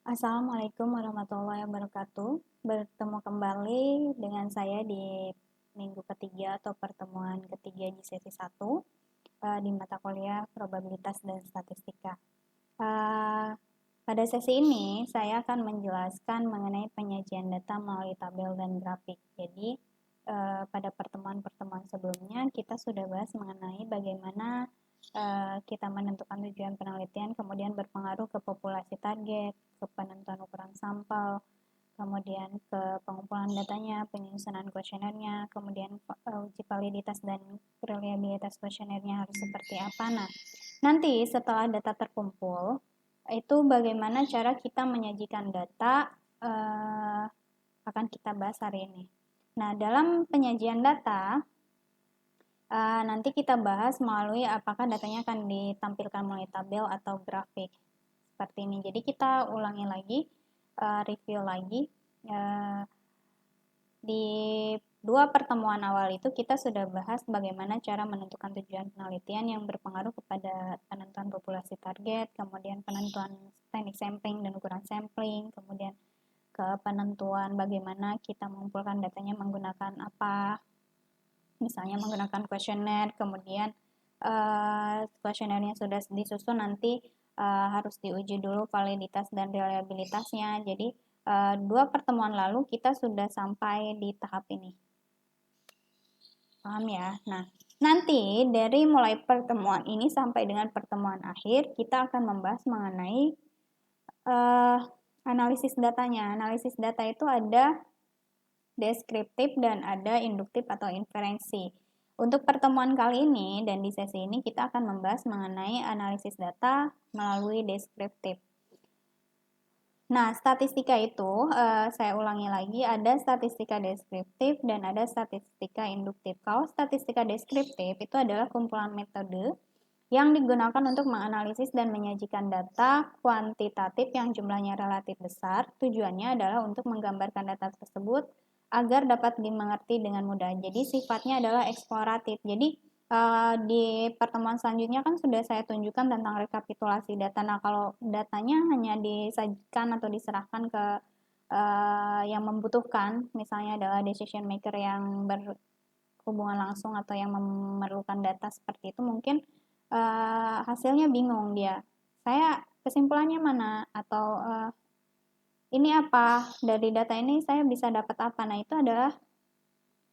Assalamualaikum warahmatullahi wabarakatuh. Bertemu kembali dengan saya di minggu ketiga atau pertemuan ketiga di sesi 1 di mata kuliah probabilitas dan statistika. Eh, Pada sesi ini saya akan menjelaskan mengenai penyajian data melalui tabel dan grafik. Jadi pada pertemuan-pertemuan sebelumnya kita sudah bahas mengenai bagaimana kita menentukan tujuan penelitian, kemudian berpengaruh ke populasi target, ke penentuan ukuran sampel, kemudian ke pengumpulan datanya, penyusunan kuesionernya, kemudian uji validitas dan reliabilitas kuesionernya harus seperti apa. Nah, nanti setelah data terkumpul, itu bagaimana cara kita menyajikan data akan kita bahas hari ini. Nah, dalam penyajian data, nanti kita bahas melalui apakah datanya akan ditampilkan melalui tabel atau grafik seperti ini. Jadi kita ulangi lagi, review lagi. Di dua pertemuan awal itu kita sudah bahas bagaimana cara menentukan tujuan penelitian yang berpengaruh kepada penentuan populasi target, kemudian penentuan teknik sampling dan ukuran sampling, kemudian ke penentuan bagaimana kita mengumpulkan datanya menggunakan apa, misalnya menggunakan kuesioner, kemudian kuesionernya sudah disusun nanti harus diuji dulu validitas dan reliabilitasnya. Jadi dua pertemuan lalu kita sudah sampai di tahap ini. Paham ya? Nah, nanti dari mulai pertemuan ini sampai dengan pertemuan akhir kita akan membahas mengenai analisis datanya. Analisis data itu ada deskriptif dan ada induktif atau inferensi. Untuk pertemuan kali ini dan di sesi ini kita akan membahas mengenai analisis data melalui deskriptif. Nah, statistika itu saya ulangi lagi, ada statistika deskriptif dan ada statistika induktif. Kalau statistika deskriptif itu adalah kumpulan metode yang digunakan untuk menganalisis dan menyajikan data kuantitatif yang jumlahnya relatif besar. Tujuannya adalah untuk menggambarkan data tersebut agar dapat dimengerti dengan mudah. Jadi sifatnya adalah eksploratif. Jadi di pertemuan selanjutnya kan sudah saya tunjukkan tentang rekapitulasi data. Nah, kalau datanya hanya disajikan atau diserahkan ke yang membutuhkan, misalnya adalah decision maker yang berhubungan langsung atau yang memerlukan data seperti itu, mungkin hasilnya bingung dia. Saya kesimpulannya mana atau ini apa dari data ini saya bisa dapat apa? Nah, itu adalah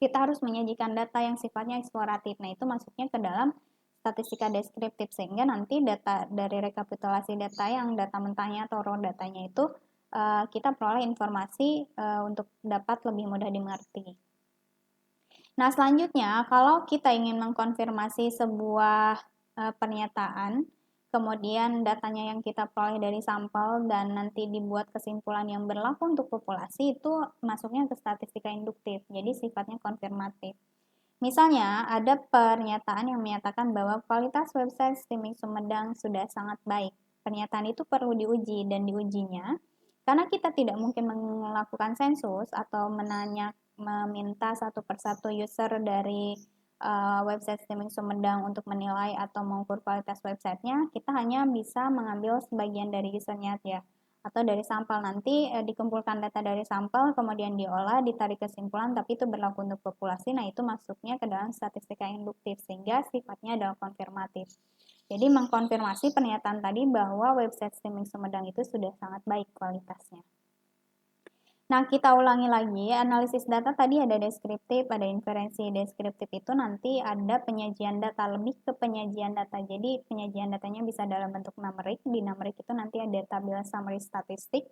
kita harus menyajikan data yang sifatnya eksploratif. Nah, itu masuknya ke dalam statistika deskriptif sehingga nanti data dari rekapitulasi data yang data mentahnya atau raw datanya itu kita peroleh informasi untuk dapat lebih mudah dimengerti. Nah, selanjutnya kalau kita ingin mengkonfirmasi sebuah pernyataan, kemudian datanya yang kita peroleh dari sampel dan nanti dibuat kesimpulan yang berlaku untuk populasi, itu masuknya ke statistika induktif, jadi sifatnya konfirmatif. Misalnya, ada pernyataan yang menyatakan bahwa kualitas website streaming Sumedang sudah sangat baik. Pernyataan itu perlu diuji dan diujinya karena kita tidak mungkin melakukan sensus atau meminta satu persatu user dari website streaming Sumedang untuk menilai atau mengukur kualitas websitenya. Kita hanya bisa mengambil sebagian dari usernya ya, atau dari sampel. Nanti dikumpulkan data dari sampel, kemudian diolah, ditarik kesimpulan, tapi itu berlaku untuk populasi. Nah, itu masuknya ke dalam statistika induktif, sehingga sifatnya adalah konfirmatif. Jadi mengkonfirmasi pernyataan tadi bahwa website streaming Sumedang itu sudah sangat baik kualitasnya. Nah, kita ulangi lagi, analisis data tadi ada deskriptif, ada inferensi. Deskriptif itu nanti ada penyajian data, lebih ke penyajian data. Jadi, penyajian datanya bisa dalam bentuk numerik. Di numerik itu nanti ada tabel summary statistik.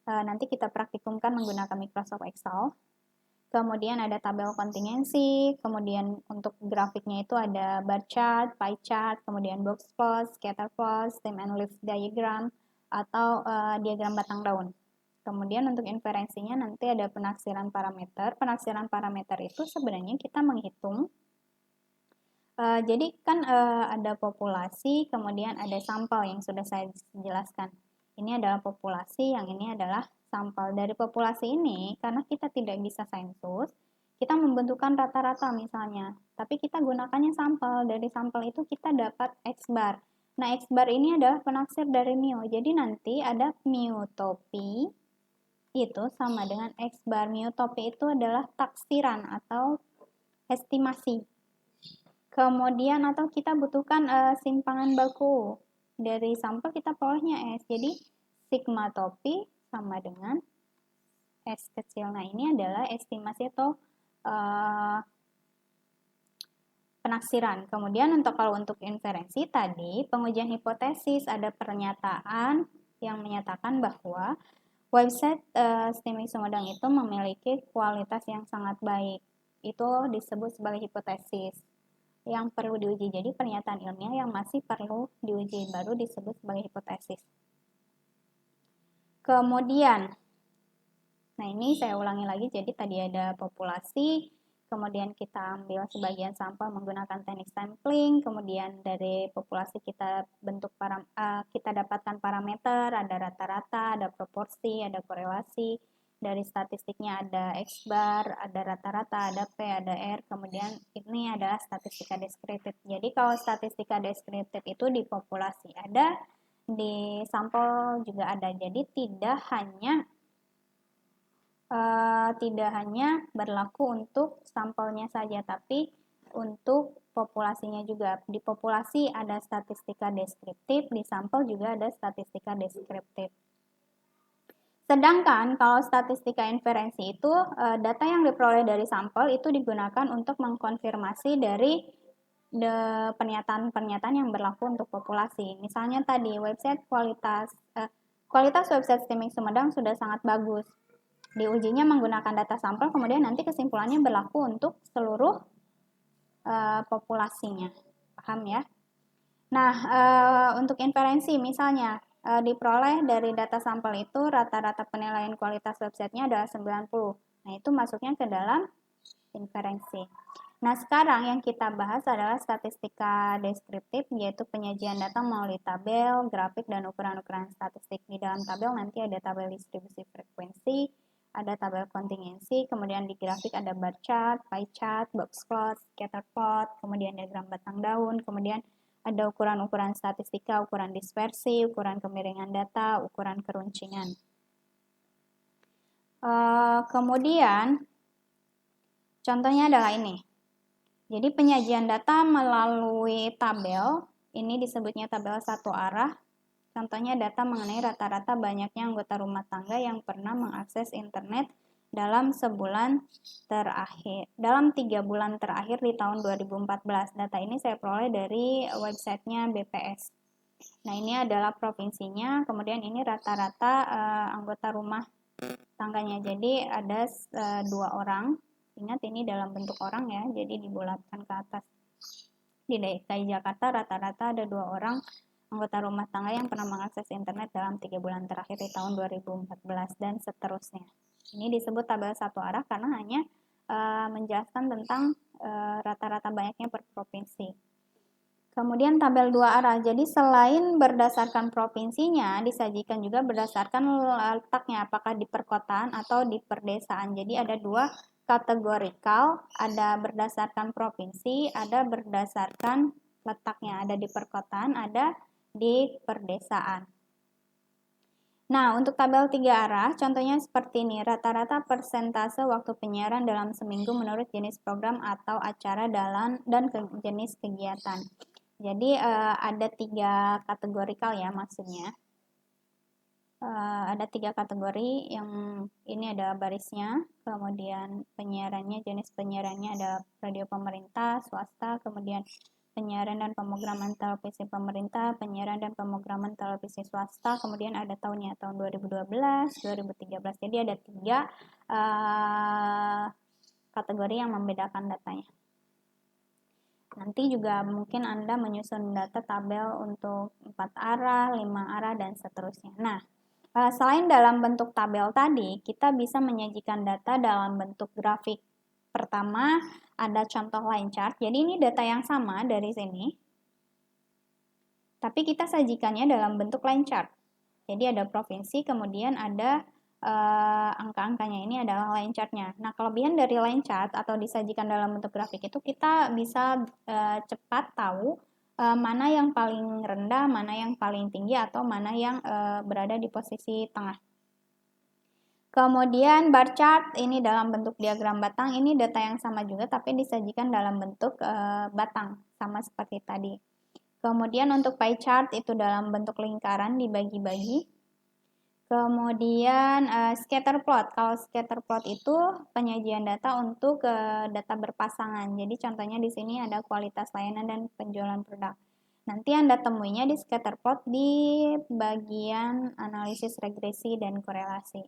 Nanti kita praktikumkan menggunakan Microsoft Excel. Kemudian ada tabel kontingensi, kemudian untuk grafiknya itu ada bar chart, pie chart, kemudian box plot, scatter plot, stem and leaf diagram, atau diagram batang daun. Kemudian untuk inferensinya nanti ada penaksiran parameter. Penaksiran parameter itu sebenarnya kita menghitung. Jadi kan ada populasi, kemudian ada sampel yang sudah saya jelaskan. Ini adalah populasi, yang ini adalah sampel. Dari populasi ini, karena kita tidak bisa sensus, kita membentukkan rata-rata misalnya. Tapi kita gunakannya sampel. Dari sampel itu kita dapat X bar. Nah, X bar ini adalah penaksir dari mu. Jadi nanti ada mu topi itu sama dengan X bar. Mu topi itu adalah taksiran atau estimasi. Kemudian atau kita butuhkan simpangan baku. Dari sampel kita perolehnya S. Jadi sigma topi sama dengan S kecil. Nah, ini adalah estimasi atau penaksiran. Kemudian kalau untuk inferensi tadi, pengujian hipotesis ada pernyataan yang menyatakan bahwa website Streaming Sumedang itu memiliki kualitas yang sangat baik. Itu disebut sebagai hipotesis yang perlu diuji. Jadi pernyataan ilmiah yang masih perlu diuji baru disebut sebagai hipotesis. Kemudian, nah ini saya ulangi lagi. Jadi tadi ada populasi, kemudian kita ambil sebagian sampel menggunakan teknik sampling, kemudian dari populasi kita kita dapatkan parameter, ada rata-rata, ada proporsi, ada korelasi. Dari statistiknya ada X bar, ada rata-rata, ada P, ada R, kemudian ini adalah statistika deskriptif. Jadi kalau statistika deskriptif itu di populasi ada, di sampel juga ada. Jadi tidak hanya berlaku untuk sampelnya saja, tapi untuk populasinya juga. Di populasi ada statistika deskriptif, di sampel juga ada statistika deskriptif. Sedangkan kalau statistika inferensi itu data yang diperoleh dari sampel itu digunakan untuk mengkonfirmasi dari pernyataan-pernyataan yang berlaku untuk populasi. Misalnya tadi kualitas website Streaming Sumedang sudah sangat bagus. Diujinya menggunakan data sampel, kemudian nanti kesimpulannya berlaku untuk seluruh populasinya. Paham ya? Nah, untuk inferensi misalnya diperoleh dari data sampel itu rata-rata penilaian kualitas websitenya adalah 90. Nah, itu masuknya ke dalam inferensi. Nah, sekarang yang kita bahas adalah statistika deskriptif, yaitu penyajian data melalui tabel, grafik, dan ukuran-ukuran statistik. Di dalam tabel nanti ada tabel distribusi frekuensi, ada tabel kontingensi, kemudian di grafik ada bar chart, pie chart, box plot, scatter plot, kemudian diagram batang daun, kemudian ada ukuran-ukuran statistika, ukuran dispersi, ukuran kemiringan data, ukuran keruncingan. Kemudian, contohnya adalah ini. Jadi penyajian data melalui tabel, ini disebutnya tabel satu arah. Contohnya data mengenai rata-rata banyaknya anggota rumah tangga yang pernah mengakses internet dalam dalam 3 bulan terakhir di tahun 2014. Data ini saya peroleh dari websitenya BPS. Nah, ini adalah provinsinya, kemudian ini rata-rata anggota rumah tangganya. Jadi ada 2 orang. Ingat ini dalam bentuk orang ya, jadi dibulatkan ke atas. Di DKI Jakarta rata-rata ada 2 orang anggota rumah tangga yang pernah mengakses internet dalam 3 bulan terakhir di tahun 2014 dan seterusnya. Ini disebut tabel satu arah karena hanya menjelaskan tentang rata-rata banyaknya per provinsi. Kemudian tabel 2 arah. Jadi selain berdasarkan provinsinya, disajikan juga berdasarkan letaknya, apakah di perkotaan atau di perdesaan. Jadi ada 2 kategorikal, ada berdasarkan provinsi, ada berdasarkan letaknya, ada di perkotaan, ada di perdesaan. Nah, untuk tabel 3 arah, contohnya seperti ini, rata-rata persentase waktu penyiaran dalam seminggu menurut jenis program atau acara dan jenis kegiatan. Jadi ada 3 kategorikal ya maksudnya. Ada 3 kategori, yang ini ada barisnya, kemudian penyiarannya, jenis penyiarannya ada radio pemerintah, swasta, kemudian penyiaran dan pemrograman televisi pemerintah, penyiaran dan pemrograman televisi swasta, kemudian ada tahunnya, tahun 2012, 2013. Jadi ada 3 kategori yang membedakan datanya. Nanti juga mungkin Anda menyusun data tabel untuk 4 arah, 5 arah, dan seterusnya. Nah, selain dalam bentuk tabel tadi, kita bisa menyajikan data dalam bentuk grafik. Pertama, ada contoh line chart. Jadi ini data yang sama dari sini, tapi kita sajikannya dalam bentuk line chart. Jadi ada provinsi, kemudian ada angka-angkanya, ini adalah line chart-nya. Nah, kelebihan dari line chart atau disajikan dalam bentuk grafik itu kita bisa cepat tahu mana yang paling rendah, mana yang paling tinggi, atau mana yang berada di posisi tengah. Kemudian bar chart ini dalam bentuk diagram batang, ini data yang sama juga tapi disajikan dalam bentuk batang, sama seperti tadi. Kemudian untuk pie chart itu dalam bentuk lingkaran dibagi-bagi. Kemudian scatter plot. Kalau scatter plot itu penyajian data untuk data berpasangan. Jadi contohnya di sini ada kualitas layanan dan penjualan produk. Nanti Anda temuinya di scatter plot di bagian analisis regresi dan korelasi.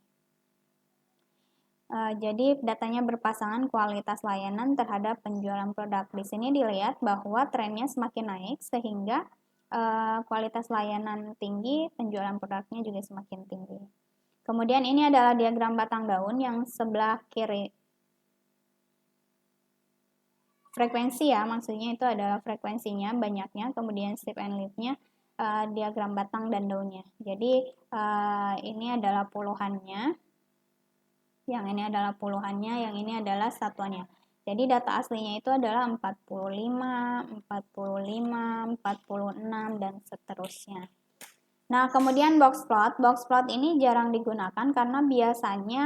Jadi datanya berpasangan kualitas layanan terhadap penjualan produk. Di sini dilihat bahwa trennya semakin naik sehingga kualitas layanan tinggi, penjualan produknya juga semakin tinggi. Kemudian ini adalah diagram batang daun yang sebelah kiri. Frekuensi ya, maksudnya itu adalah frekuensinya, banyaknya, kemudian strip and leaf-nya, diagram batang dan daunnya. Jadi ini adalah puluhannya. Yang ini adalah puluhannya, yang ini adalah satuannya. Jadi data aslinya itu adalah 45, 45, 46, dan seterusnya. Nah, kemudian box plot. Box plot ini jarang digunakan karena biasanya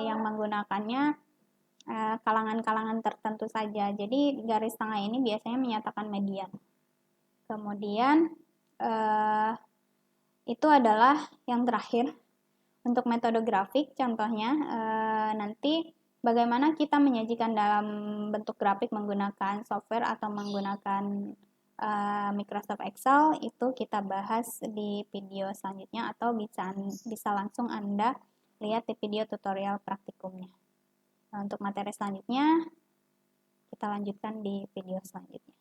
yang menggunakannya kalangan-kalangan tertentu saja. Jadi garis tengah ini biasanya menyatakan median. Kemudian itu adalah yang terakhir. Untuk metode grafik, contohnya nanti bagaimana kita menyajikan dalam bentuk grafik menggunakan software atau menggunakan Microsoft Excel, itu kita bahas di video selanjutnya atau bisa langsung Anda lihat di video tutorial praktikumnya. Nah, untuk materi selanjutnya, kita lanjutkan di video selanjutnya.